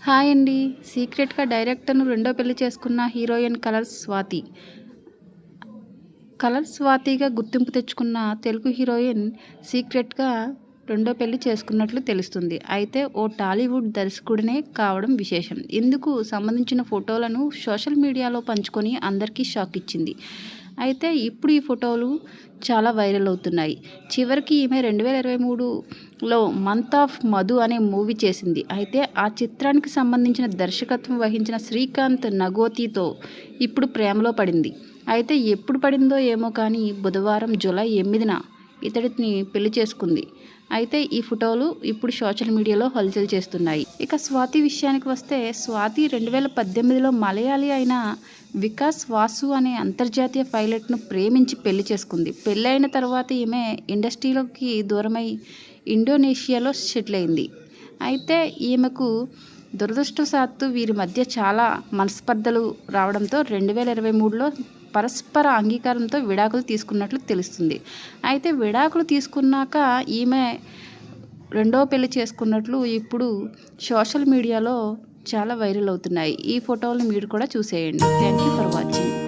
Hi అండి. సీక్రెట్‌గా డైరెక్టర్‌ను రెండో పెళ్లి చేసుకున్న హీరోయిన్ కలర్స్ స్వాతి. కలర్స్ స్వాతిగా గుర్తింపు తెచ్చుకున్న తెలుగు హీరోయిన్ సీక్రెట్‌గా రెండో పెళ్లి చేసుకున్నట్లు తెలుస్తుంది. అయితే ఓ టాలీవుడ్ దర్శకుడినే కావడం విశేషం. ఇందుకు సంబంధించిన ఫోటోలను సోషల్ మీడియాలో పంచుకొని అందరికీ షాక్ ఇచ్చింది. అయితే ఇప్పుడు ఈ ఫోటోలు చాలా వైరల్ అవుతున్నాయి. చివరికి ఈమె 2023లో 'మంత్ ఆఫ్ మధు' అనే మూవీ చేసింది. అయితే ఆ చిత్రానికి సంబంధించిన దర్శకత్వం వహించిన శ్రీకాంత్ నగోతీతో ఇప్పుడు ప్రేమలో పడింది. అయితే ఎప్పుడు పడిందో ఏమో కానీ బుధవారం జూలై 8న ఇతడిని పెళ్లి చేసుకుంది. అయితే ఈ ఫోటోలు ఇప్పుడు సోషల్ మీడియాలో హల్చల్ చేస్తున్నాయి. ఇక స్వాతి విషయానికి వస్తే, స్వాతి 2018లో మలయాళీ అయిన వికాస్ వాసు అనే అంతర్జాతీయ పైలట్ను ప్రేమించి పెళ్లి చేసుకుంది. పెళ్ళైన తర్వాత ఈమె ఇండస్ట్రీలోకి దూరమై ఇండోనేషియాలో సెటిల్ అయింది. అయితే ఈమెకు దురదృష్టవశాత్తు వీరి మధ్య చాలా మనస్పర్ధలు రావడంతో 2023లో పరస్పర అంగీకారంతో విడాకులు తీసుకున్నట్లు తెలుస్తుంది. అయితే విడాకులు తీసుకున్నాక ఈమె రెండో పెళ్లి చేసుకున్నట్లు ఇప్పుడు సోషల్ మీడియాలో చాలా వైరల్ అవుతున్నాయి. ఈ ఫోటోలను మీరు కూడా చూసేయండి. Thank you for watching.